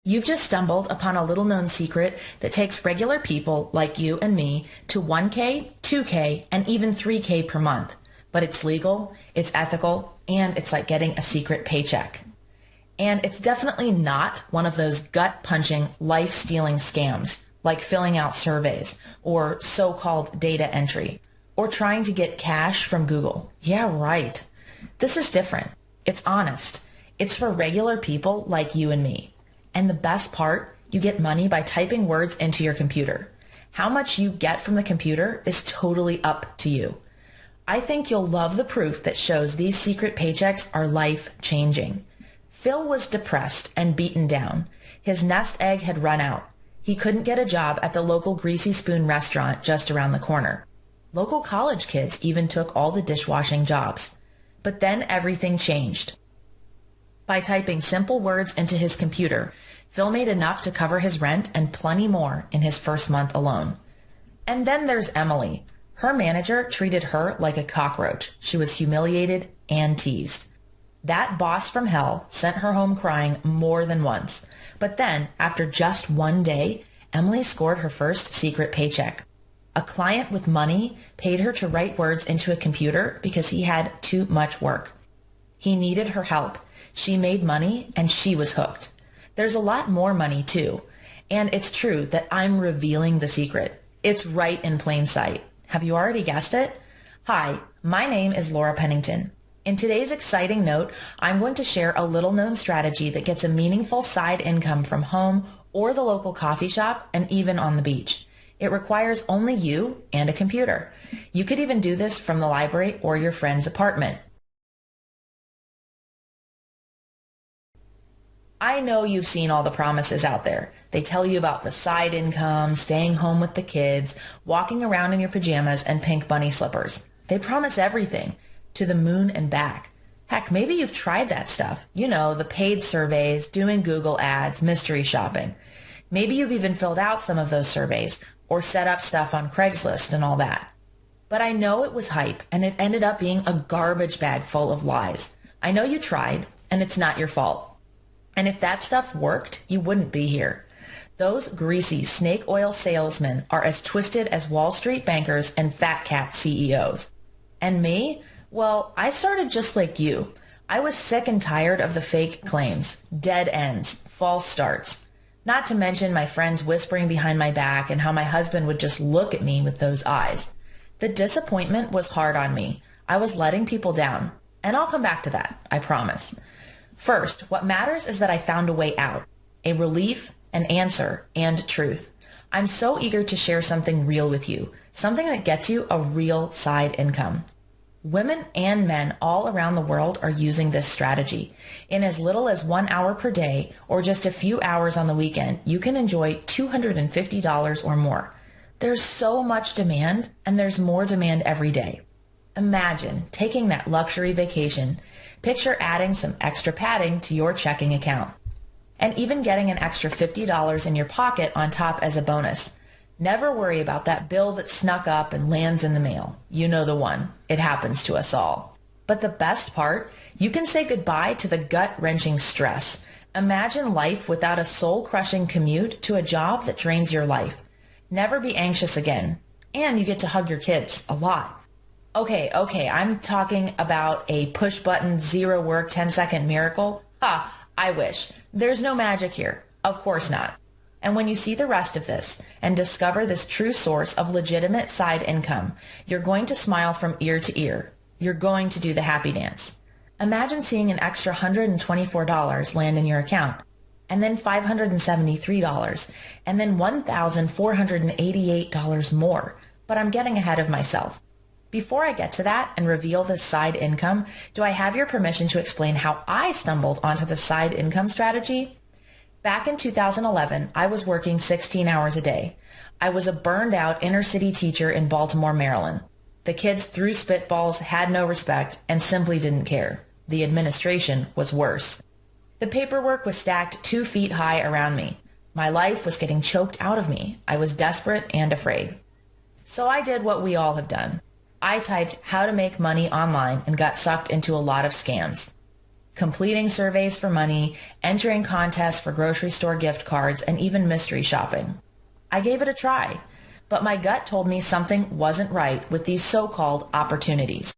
You've just stumbled upon a little-known secret that takes regular people like you and me to 1K, 2K, and even 3K per month. But it's legal, it's ethical, and it's like getting a secret paycheck. And it's definitely not one of those gut-punching, life-stealing scams like filling out surveys or so-called data entry or trying to get cash from Google. Yeah, right. This is different. It's honest. It's for regular people like you and me. And the best part, you get money by typing words into your computer. How much you get from the computer is totally up to you. I think you'll love the proof that shows these secret paychecks are life-changing. Phil was depressed and beaten down. His nest egg had run out. He couldn't get a job at the local Greasy Spoon restaurant just around the corner. Local college kids even took all the dishwashing jobs. But then everything changed. By typing simple words into his computer, Phil made enough to cover his rent and plenty more in his first month alone. And then there's Emily. Her manager treated her like a cockroach. She was humiliated and teased. That boss from hell sent her home crying more than once. But then, after just one day, Emily scored her first secret paycheck. A client with money paid her to write words into a computer because he had too much work. He needed her help. She made money and she was hooked. There's a lot more money too. And it's true that I'm revealing the secret. It's right in plain sight. Have you already guessed it? Hi, my name is Laura Pennington. In today's exciting note, I'm going to share a little-known strategy that gets a meaningful side income from home or the local coffee shop and even on the beach. It requires only you and a computer. You could even do this from the library or your friend's apartment. I know you've seen all the promises out there. They tell you about the side income, staying home with the kids, walking around in your pajamas and pink bunny slippers. They promise everything, to the moon and back. Heck, maybe you've tried that stuff. You know, the paid surveys, doing Google ads, mystery shopping. Maybe you've even filled out some of those surveys or set up stuff on Craigslist and all that. But I know it was hype and it ended up being a garbage bag full of lies. I know you tried and it's not your fault. And if that stuff worked, you wouldn't be here. Those greasy snake oil salesmen are as twisted as Wall Street bankers and fat cat CEOs. And me? Well, I started just like you. I was sick and tired of the fake claims, dead ends, false starts. Not to mention my friends whispering behind my back and how my husband would just look at me with those eyes. The disappointment was hard on me. I was letting people down. And I'll come back to that, I promise. First, what matters is that I found a way out, a relief, an answer, and truth. I'm so eager to share something real with you, something that gets you a real side income. Women and men all around the world are using this strategy. In as little as 1 hour per day or just a few hours on the weekend, you can enjoy $250 or more. There's so much demand, and there's more demand every day. Imagine taking that luxury vacation. Picture adding some extra padding to your checking account. And even getting an extra $50 in your pocket on top as a bonus. Never worry about that bill that snuck up and lands in the mail. You know the one. It happens to us all. But the best part, you can say goodbye to the gut-wrenching stress. Imagine life without a soul-crushing commute to a job that drains your life. Never be anxious again. And you get to hug your kids a lot. Okay, I'm talking about a push-button, zero-work, 10-second miracle. I wish. There's no magic here. Of course not. And when you see the rest of this and discover this true source of legitimate side income, you're going to smile from ear to ear. You're going to do the happy dance. Imagine seeing an extra $124 land in your account, and then $573, and then $1,488 more. But I'm getting ahead of myself. Before I get to that and reveal this side income, do I have your permission to explain how I stumbled onto the side income strategy? Back in 2011, I was working 16 hours a day. I was a burned out inner city teacher in Baltimore, Maryland. The kids threw spitballs, had no respect, and simply didn't care. The administration was worse. The paperwork was stacked 2 feet high around me. My life was getting choked out of me. I was desperate and afraid. So I did what we all have done. I typed how to make money online and got sucked into a lot of scams. completing surveys for money, entering contests for grocery store gift cards, and even mystery shopping. I gave it a try, but my gut told me something wasn't right with these so-called opportunities.